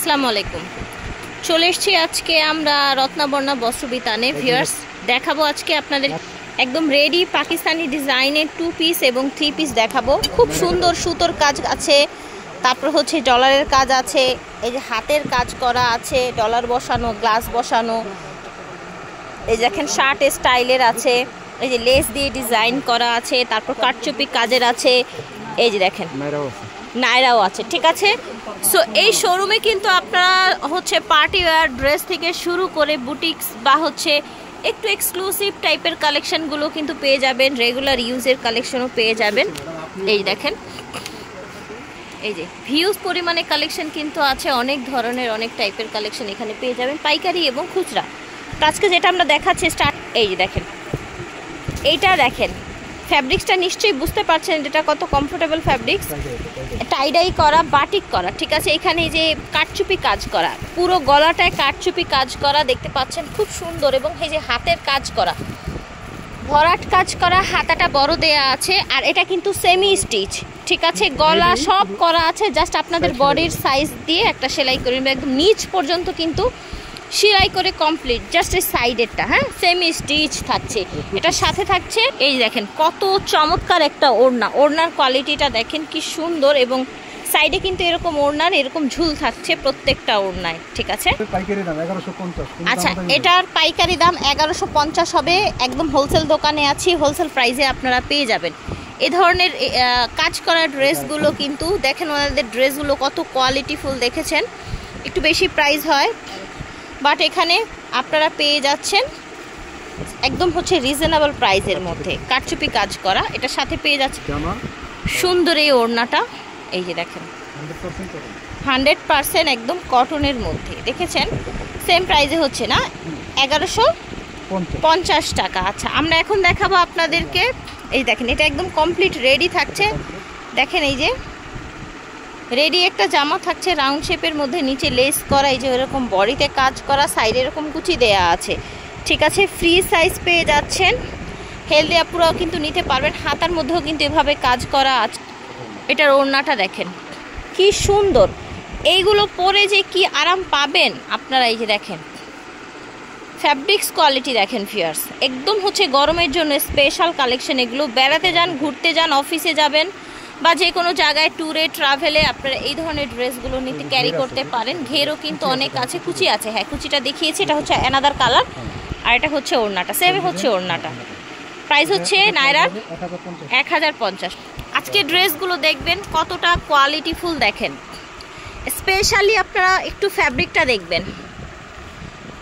আসসালামু আলাইকুম। চলে এসেছি আজকে আমরা রত্নাবর্ণা বস্ত্রবিতানে। ভিউয়ার্স, দেখাবো আজকে আপনাদের একদম রেডি পাকিস্তানি ডিজাইনের 2 পিস এবং 3 পিস দেখাবো। খুব সুন্দর সুতোর কাজ আছে, তারপর হচ্ছে ডলারের কাজ আছে, এই যে হাতের কাজ করা আছে, ডলার বসানো, গ্লাস বসানো, এই দেখেন শার্ট স্টাইলের আছে, এই যে লেস দিয়ে ডিজাইন করা আছে, তারপর কাটচুপি কাজের আছে, এই যে দেখেন নায়রাও আছে। ঠিক আছে, সো এই শোরুমে কিন্তু আপনারা হচ্ছে পার্টি ওয়্যার ড্রেস থেকে শুরু করে বুটিক্স বা হচ্ছে একটু এক্সক্লুসিভ টাইপের কালেকশনগুলো কিন্তু পেয়ে যাবেন, রেগুলার ইউজের কালেকশনও পেয়ে যাবেন। এই দেখেন, এই যে হিউজ পরিমাণে কালেকশন কিন্তু আছে, অনেক ধরনের অনেক টাইপের কালেকশন এখানে পেয়ে যাবেন, পাইকারি এবং খুচরা। তো আজকে যেটা আমরা দেখাচ্ছি এই যে দেখেন, এইটা দেখেন ফ্যাব্রিক্সটা নিশ্চয়ই বুঝতে পারছেন এটা কত কমফোর্টেবল ফ্যাব্রিক্স, টাইডাই করা, বাটিক করা। ঠিক আছে, এখানে এই যে কাটচুপি কাজ করা, পুরো গলাটায় কাটচুপি কাজ করা দেখতে পাচ্ছেন, খুব সুন্দর। এবং এই যে হাতের কাজ করা, ভরাট কাজ করা, হাতাটা বড় দেয়া আছে, আর এটা কিন্তু সেমি স্টিচ। ঠিক আছে, গলা সব করা আছে, জাস্ট আপনাদের বডির সাইজ দিয়ে একটা সেলাই করে একদম নিচ পর্যন্ত কিন্তু সেলাই করে কমপ্লিট, জাস্ট এই সাইডেরটা, হ্যাঁ সেমি স্টিচ থাকছে। এটার সাথে থাকছে এই দেখেন কত চমৎকার একটা ওড়না, ওড়নার কোয়ালিটিটা দেখেন কি সুন্দর, এবং সাইডে কিন্তু এরকম ওড়নার এরকম ঝুল থাকছে প্রত্যেকটা ওড়নায়। ঠিক আছে, আচ্ছা এটার পাইকারি দাম 1150 হবে, একদম হোলসেল দোকানে আছি, হোলসেল প্রাইসে আপনারা পেয়ে যাবেন। এই ধরনের কাজ করা ড্রেসগুলো কিন্তু দেখেন, ওনাদের ড্রেসগুলো কত কোয়ালিটিফুল, দেখেছেন একটু বেশি প্রাইস হয়, বাট এখানে আপনারা পেয়ে যাচ্ছেন একদম হচ্ছে রিজনেবল প্রাইসের মধ্যে, কাটচুপি কাজ করা। এটার সাথে পেয়ে যাচ্ছে সুন্দর এই ওড়নাটা, এই যে দেখেন 100% একদম কটনের মধ্যে, দেখেছেন সেম প্রাইসে হচ্ছে না 1150 টাকা। আচ্ছা আমরা এখন দেখাবো আপনাদেরকে, এই দেখেন এটা একদম কমপ্লিট রেডি থাকছে, দেখেন এই যে রেডি একটা জামা থাকছে রাউন্ড শেপের মধ্যে, নিচে লেস করা, এই যে এরকম বডিতে কাজ করা, সাইডে এরকম কুচি দেয়া আছে। ঠিক আছে, ফ্রি সাইজ পেয়ে যাচ্ছেন, হেলদি আপুরাও কিন্তু নিতে পারবেন, হাতার মধ্যেও কিন্তু এভাবে কাজ করা আছে। এটার ওড়নাটা দেখেন কি সুন্দর, এইগুলো পরে যে কি আরাম পাবেন আপনারা, এই যে দেখেন ফ্যাব্রিক্স কোয়ালিটি দেখেন ভিউয়ার্স, একদম হচ্ছে গরমের জন্য স্পেশাল কালেকশন এগুলো। বেড়াতে যান, ঘুরতে যান, অফিসে যাবেন বা যে কোনো জায়গায় ট্যুরে ট্রাভেলে আপনারা এই ধরনের ড্রেসগুলো নিতে ক্যারি করতে পারেন। ঘেরও কিন্তু অনেক আছে, কুচি আছে, হ্যাঁ কুচিটা দেখিয়েছি, এটা হচ্ছে অ্যানাদার কালার, আর এটা হচ্ছে ওড়নাটা, সেম হচ্ছে ওড়নাটা। প্রাইস হচ্ছে নায়রার 1050। আজকে ড্রেসগুলো দেখবেন কতটা কোয়ালিটিফুল, দেখেন স্পেশালি আপনারা একটু ফ্যাব্রিকটা দেখবেন,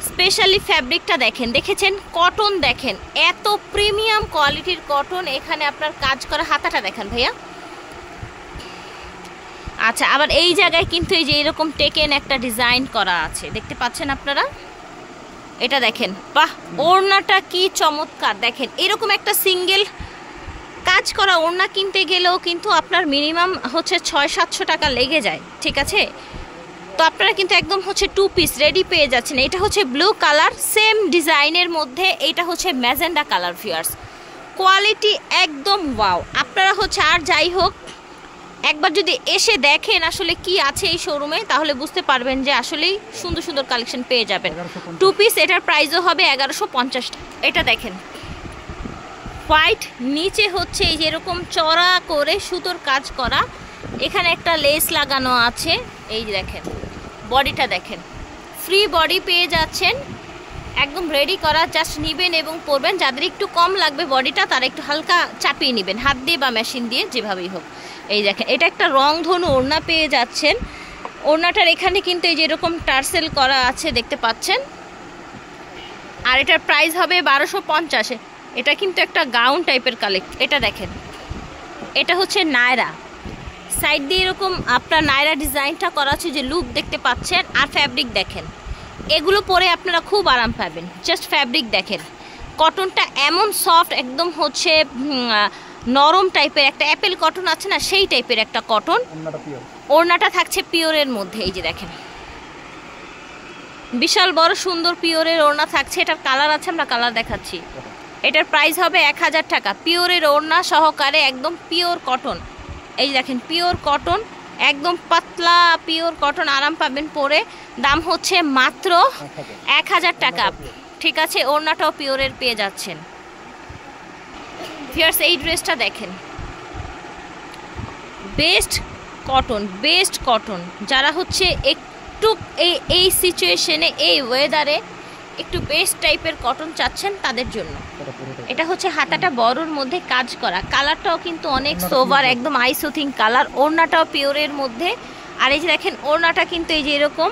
স্পেশালি ফ্যাব্রিকটা দেখেন, দেখেছেন কটন, দেখেন এত প্রিমিয়াম কোয়ালিটির কটন, এখানে আপনার কাজ করা, হাতাটা দেখেন ভাইয়া। আচ্ছা, আবার এই জায়গায় কিন্তু এই যে এরকম টেকেন একটা ডিজাইন করা আছে, দেখতে পাচ্ছেন আপনারা, এটা দেখেন, বাহ ওড়নাটা কি চমৎকার, দেখেন এরকম একটা সিঙ্গেল কাজ করা ওড়না কিনতে গেলেও কিন্তু আপনার মিনিমাম হচ্ছে 600-700 টাকা লেগে যায়। ঠিক আছে, তো আপনারা কিন্তু একদম হচ্ছে 2 পিস রেডি পেয়ে যাচ্ছেন। এটা হচ্ছে ব্লু কালার, সেম ডিজাইনের মধ্যে, এটা হচ্ছে ম্যাজেন্ডা কালার। ভিউয়ার্স, কোয়ালিটি একদম ওয়াও। আপনারা হচ্ছে আর যাই হোক একবার যদি এসে দেখেন আসলে কি আছে এই শোরুমে, তাহলে বুঝতে পারবেন যে আসলেই সুন্দর সুন্দর কালেকশন পেয়ে যাবেন। 2 পিস, এটার প্রাইসও হবে 1150 টাকা। এটা দেখেন হোয়াইট, নিচে হচ্ছে এই যে এরকম চড়া করে সুতোর কাজ করা, এখানে একটা লেস লাগানো আছে, এই যে দেখেন বডিটা দেখেন, ফ্রি বডি পেয়ে যাচ্ছেন, একদম রেডি করা, জাস্ট নেবেন এবং পরবেন। যাদের একটু কম লাগবে বডিটা, তারা একটু হালকা চাপিয়ে নেবেন হাত দিয়ে বা মেশিন দিয়ে, যেভাবেই হোক। এই দেখেন এটা একটা রংধনু ওড়না পেয়ে যাচ্ছেন, ওড়নাটার এখানে কিন্তু এই যে এরকম টার্সেল করা আছে দেখতে পাচ্ছেন, আর এটার প্রাইস হবে 1250। এটা কিন্তু একটা গাউন টাইপের কালেক্ট। এটা দেখেন, এটা হচ্ছে নায়রা, সাইড দিয়ে এরকম আপনার নায়রা ডিজাইনটা করা আছে, যে লুপ দেখতে পাচ্ছেন, আর ফ্যাব্রিক দেখেন, এগুলো পরে আপনারা খুব আরাম পাবেন। জাস্ট ফ্যাব্রিক দেখেন, কটনটা এমন সফট, একদম হচ্ছে নরম টাইপের, একটা অ্যাপেল কটন আছে না, সেই টাইপের একটা কটন। ওড়নাটা থাকছে পিওরের মধ্যে, এই যে দেখেন বিশাল বড় সুন্দর পিওরের ওড়না থাকছে। এটার কালার আছে, আমরা কালার দেখাচ্ছি। এটার প্রাইস হবে 1000 টাকা, পিওরের ওড়না সহকারে, একদম পিওর কটন। এই দেখেন পিওর কটন, একদম পাতলা পিওর কটন, আরাম পাবেন পরে। দাম হচ্ছে মাত্র 1000 টাকা। ঠিক আছে, ওড়নাটাও পিওরের পেয়ে যাচ্ছেন। ভিউয়ার্স এই ড্রেসটা দেখেন, বেস্ট কটন, যারা হচ্ছে একটু এই সিচুয়েশনে, এই ওয়েদারে একটু বেস্ট টাইপের কটন চাচ্ছেন তাদের জন্য। এটা হচ্ছে হাতাটা বড়র মধ্যে কাজ করা, কালারটাও কিন্তু অনেক সোভার, একদম আই সুথিং কালার। ওড়নাটাও পিওরের মধ্যে। আর এই যে দেখেন ওড়নাটা কিন্তু এই যে এরকম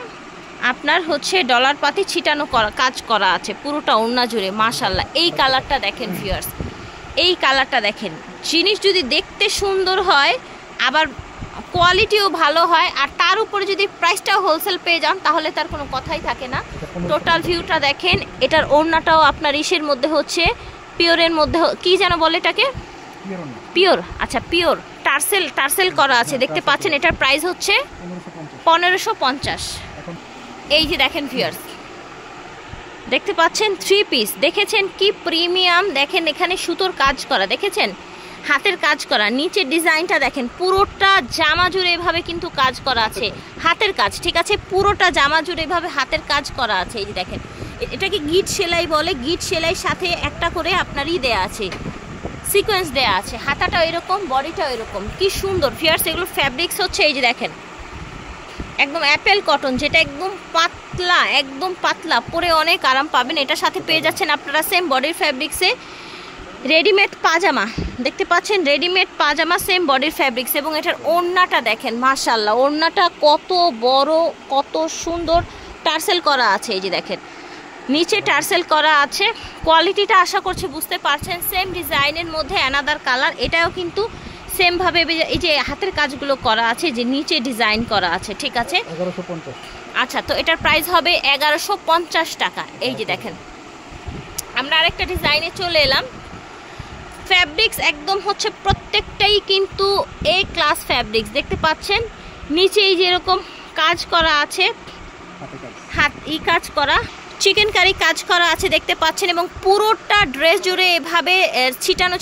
আপনার হচ্ছে ডলার পাতি ছিটানো করা কাজ করা আছে পুরোটা ওড়না জুড়ে। মাশাআল্লাহ, এই কালারটা দেখেন ভিউয়ার্স, এই কালারটা দেখেন। জিনিস যদি দেখতে সুন্দর হয়, আবার কোয়ালিটিও ভালো হয়, আর তার উপরে যদি প্রাইসটাও হোলসেল পেয়ে যান, তাহলে তার কোনো কথাই থাকে না। টোটাল ভিউটা দেখেন। এটার ওড়নাটাও আপনার ইসের মধ্যে হচ্ছে পিওরের মধ্যে, কি যেন বলে এটাকে, পিওর। আচ্ছা, পিওর টার্সেল করা আছে, দেখতে পাচ্ছেন। এটার প্রাইস হচ্ছে 1550। এই যে দেখেন ভিউয়ার্স, দেখতে পাচ্ছেন 3 পিস। দেখেছেন কি প্রিমিয়াম, দেখেন এখানে সুতোর কাজ করা, দেখেছেন হাতের কাজ করা, নিচের ডিজাইনটা দেখেন, পুরোটা জামা জুড়ে এভাবে কিন্তু কাজ করা আছে, হাতের কাজ। ঠিক আছে, পুরোটা জামা জুড়ে এভাবে হাতের কাজ করা আছে। এই যে দেখেন, এটাকে গিট সেলাই বলে। গিট সেলাই সাথে একটা করে আপনারই দেয়া আছে, সিকোয়েন্স দেয়া আছে। হাতাটাও এরকম, বডিটাও এরকম, কি সুন্দর ভিউয়ার্স। এগুলো ফ্যাব্রিক্স হচ্ছে এই যে দেখেন একদম অ্যাপেল কটন, যেটা একদম পাতলা, পরে অনেক আরাম পাবেন। এটার সাথে পেয়ে যাচ্ছেন আপনারা সেম বডির ফ্যাব্রিক্সে রেডিমেড পাজামা, দেখতে পাচ্ছেন রেডিমেড পাজামা সেম বডির ফ্যাব্রিক্স। এবং এটার ওড়নাটা দেখেন, মাশাআল্লাহ, ওড়নাটা কত বড়, কত সুন্দর টার্সেল করা আছে। এই যে দেখেন নিচে টার্সেল করা আছে। কোয়ালিটিটা আশা করছি বুঝতে পারছেন। সেম ডিজাইনের মধ্যে অ্যানাদার কালার, এটাও কিন্তু সেম ভাবে এই যে হাতের কাজগুলো করা আছে, যে নিচে ডিজাইন করা আছে। ঠিক আছে, 1150। আচ্ছা, তো এটার প্রাইস হবে 1150 টাকা। এই যে দেখেন, আমরা আরেকটা ডিজাইনে চলে এলাম। ফ্যাব্রিক্স একদম হচ্ছে প্রত্যেকটাই কিন্তু এ ক্লাস ফ্যাব্রিক্স, দেখতে পাচ্ছেন। নিচে এই যে এরকম কাজ করা আছে, কাজ করা, চিকেন কারি কাজ করা আছে, দেখতে পাচ্ছেন। এবং পুরোটা ড্রেস জুড়ে এভাবে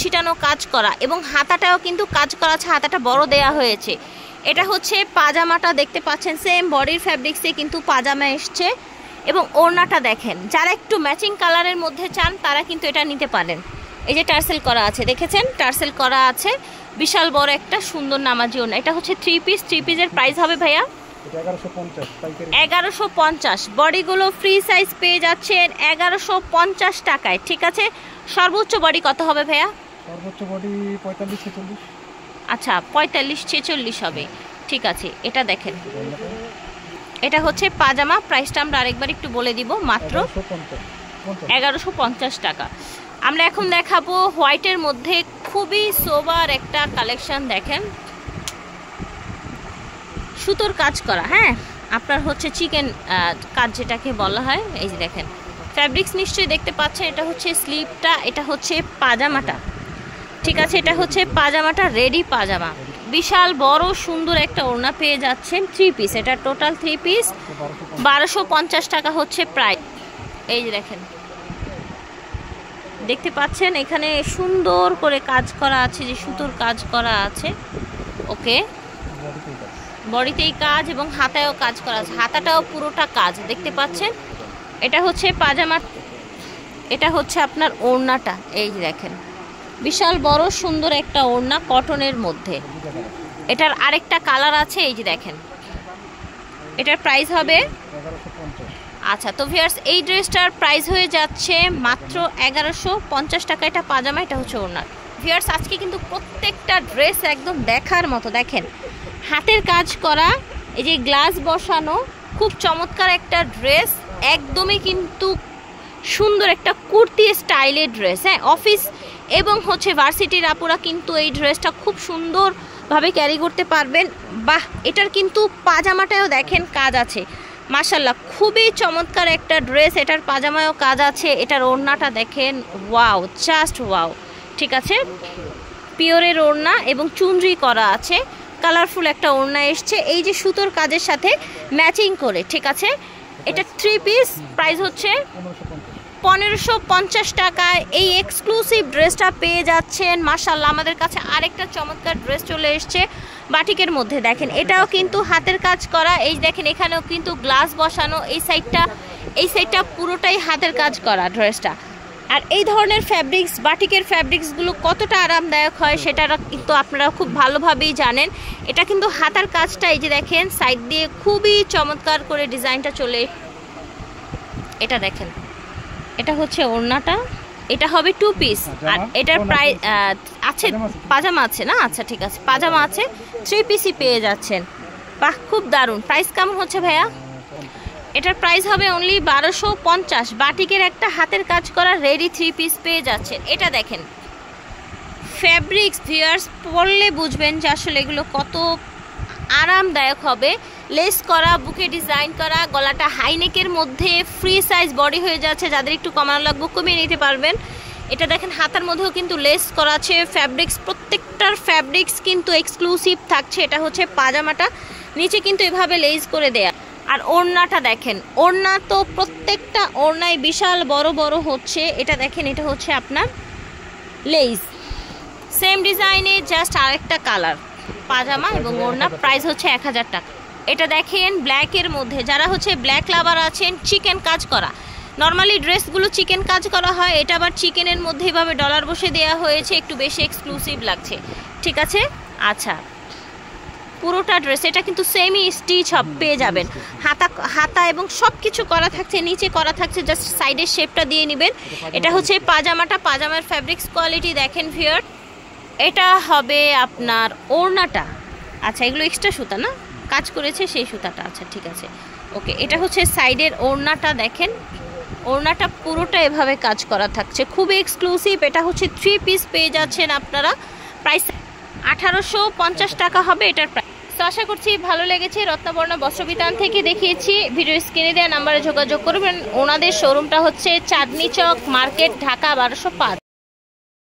ছিটানো কাজ করা, এবং হাতাটাও কিন্তু কাজ করা আছে, হাতাটা বড় দেয়া হয়েছে। এটা হচ্ছে পাজামাটা, দেখতে পাচ্ছেন সেম বডির ফ্যাব্রিক্সে কিন্তু পাজামা এসছে। এবং ওড়নাটা দেখেন, যারা একটু ম্যাচিং কালারের মধ্যে চান তারা কিন্তু এটা নিতে পারেন। এই যে টার্সেল করা আছে, দেখেছেন টার্সেল করা আছে, বিশাল বড় একটা সুন্দর নামাজি ওড়না। এটা হচ্ছে 3 পিস। 3 পিসের প্রাইস হবে ভাইয়া 1150। বডিগুলো ফ্রি সাইজ পেয়ে যাচ্ছেন 1150 টাকায়। ঠিক আছে, সর্বোচ্চ বডি কত হবে ভাইয়া? সর্বোচ্চ বডি 45-46। আচ্ছা, 45-46 হবে। ঠিক আছে, এটা দেখেন, এটা হচ্ছে পাজামা। প্রাইসটা আমরা আরেকবার একটু বলে দিব, মাত্র 1150 টাকা। আমরা এখন দেখাবো হোয়াইটের মধ্যে খুবই সোবার একটা কালেকশন। দেখেন সুতোর কাজ করা, হ্যাঁ আপনার হচ্ছে চিকেন কাজ যেটাকে বলা হয়। এই যে দেখেন ফ্যাব্রিক্স নিশ্চয়ই দেখতে পাচ্ছেন। এটা হচ্ছে স্লিভটা, এটা হচ্ছে পাজামাটা। ঠিক আছে, এটা হচ্ছে পাজামাটা, রেডি পাজামা। বিশাল বড় সুন্দর একটা ওড়না পেয়ে যাচ্ছেন। 3 পিস, এটা টোটাল 3 পিস 1250 টাকা হচ্ছে প্রাইস। এই যে দেখেন, দেখতে পাচ্ছেন এখানে সুন্দর করে কাজ করা আছে, যে সুতোর কাজ করা আছে। ওকে, বডিতেই কাজ এবং হাতায়ও কাজ করা আছে, হাতাটাও পুরোটা কাজ, দেখতে পাচ্ছেন। এটা হচ্ছে পাজামা, এটা হচ্ছে আপনার ওড়নাটা। এই যে দেখেন বিশাল বড় সুন্দর একটা ওড়না কটনের মধ্যে। এটার আরেকটা কালার আছে, এই যে দেখেন। এটার প্রাইস হবে 1150। আচ্ছা, তো ভিউয়ার্স এই ড্রেসটার প্রাইস হয়ে যাচ্ছে মাত্র 1150 টাকা। এটা পাজামা, এটা হচ্ছে ওড়না। ভিউয়ার্স আজকে কিন্তু প্রত্যেকটা ড্রেস একদম দেখার মতো। দেখেন হাতের কাজ করা, এই যে গ্লাস বসানো, খুব চমৎকার একটা ড্রেস, একদমই কিন্তু সুন্দর একটা কুর্তি স্টাইলের ড্রেস। হ্যাঁ, অফিস এবং হচ্ছে ভার্সিটির আপুরা কিন্তু এই ড্রেসটা খুব সুন্দরভাবে ক্যারি করতে পারবেন। বাহ, এটার কিন্তু পাজামাটাও দেখেন কাজ আছে, মাশাল্লাহ খুবই চমৎকার একটা ড্রেস। এটার পাজামায়ও কাজ আছে, এটার ওড়নাটা দেখেন, ওয়াও, জাস্ট ওয়াও। ঠিক আছে, পিওরের ওড়না এবং চুনরি করা আছে, কালারফুল একটা ওড়না এসছে এই যে সুতোর কাজের সাথে ম্যাচিং করে। ঠিক আছে, এটা 3 পিস, প্রাইস হচ্ছে 1550 টাকায় এই এক্সক্লুসিভ ড্রেসটা পেয়ে যাচ্ছেন। মাশাআল্লাহ, আমাদের কাছে আরেকটা চমৎকার ড্রেস চলে এসছে বাটিকের মধ্যে দেখেন, এটাও কিন্তু হাতের কাজ করা। এই দেখেন এখানেও কিন্তু গ্লাস বসানো, এই সাইডটা পুরোটাই হাতের কাজ করা ড্রেসটা। আর এই ধরনের ফ্যাব্রিক্স, বাটিকের ফ্যাব্রিক্সগুলো কতটা আরামদায়ক হয় সেটা কিন্তু আপনারা খুব ভালোভাবেই জানেন। এটা কিন্তু হাতার কাজটা এই যে দেখেন সাইড দিয়ে খুবই চমৎকার করে ডিজাইনটা চলে। এটা দেখেন, এটা হচ্ছে ওড়নাটা, এটা হবে 2 পিস। আর এটার প্রাইস আছে, পাজামা আছে না? আচ্ছা ঠিক আছে, পাজামা আছে, 3 পিসই পেয়ে যাচ্ছেন। বাহ, খুব দারুণ। প্রাইস কেমন হচ্ছে ভাইয়া? এটার প্রাইস হবে অনলি 1250। বাটিকের একটা হাতের কাজ করা রেডি 3 পিস পেয়ে যাচ্ছেন। এটা দেখেন ফ্যাব্রিক্স, ভিউয়ার্স পরলে বুঝবেন যে আসলে এগুলো কত আরামদায়ক হবে। লেস করা, বুকে ডিজাইন করা, গলাটা হাইনেকের মধ্যে, ফ্রি সাইজ বডি হয়ে যাচ্ছে। যাদের একটু কমানো লাগবে কমিয়ে নিতে পারবেন। এটা দেখেন হাতার মধ্যেও কিন্তু লেস করা আছে। ফ্যাব্রিক্স, প্রত্যেকটার ফ্যাব্রিক্স কিন্তু এক্সক্লুসিভ থাকছে। এটা হচ্ছে পাজামাটা, নিচে কিন্তু এভাবে লেস করে দেয়া। আর ওড়নাটা দেখেন, ওড়না তো প্রত্যেকটা ওড়নায় বিশাল বড় বড় হচ্ছে। এটা দেখেন, এটা হচ্ছে আপনার লেস, সেম ডিজাইনে জাস্ট আরেকটা কালার। পাজামা এবং ওড়না, প্রাইস হচ্ছে 1000 টাকা। এটা দেখেন ব্ল্যাকের মধ্যে, যারা হচ্ছে ব্ল্যাক লাভার আছেন, চিকেন কাজ করা। নর্মালি ড্রেসগুলো চিকেন কাজ করা হয়, এটা আবার চিকেনের মধ্যে এভাবে ডলার বসে দেওয়া হয়েছে, একটু বেশি এক্সক্লুসিভ লাগছে। ঠিক আছে, আচ্ছা পুরোটা ড্রেস এটা কিন্তু সেমি স্টিচ পেয়ে যাবেন। হাতা এবং সব কিছু করা থাকছে, নিচে করা থাকছে, জাস্ট সাইডের শেপটা দিয়ে নেবেন। এটা হচ্ছে পাজামাটা, পাজামার ফ্যাব্রিক্স কোয়ালিটি দেখেন ভিউয়ার। এটা হবে আপনার ওড়নাটা। আচ্ছা এগুলো এক্সট্রা সুতা না, কাজ করেছে সেই সুতাটা। আচ্ছা ঠিক আছে, ওকে। এটা হচ্ছে সাইডের ওড়নাটা দেখেন, ওড়নাটা পুরোটা এভাবে কাজ করা থাকছে, খুবই এক্সক্লুসিভ। এটা হচ্ছে 3 পিস পেয়ে যাচ্ছেন আপনারা। প্রাইস 1850 টাকা হবে এটার প্রাইস। তো আশা করছি ভালো লেগেছে। রত্নবর্ণ বস্ত্রবিতান থেকে দেখিয়েছি। ভিডিও স্ক্রিনে দেওয়া নাম্বারে যোগাযোগ করবেন। ওনাদের শোরুমটা হচ্ছে চাঁদনি চক মার্কেট, ঢাকা 1205।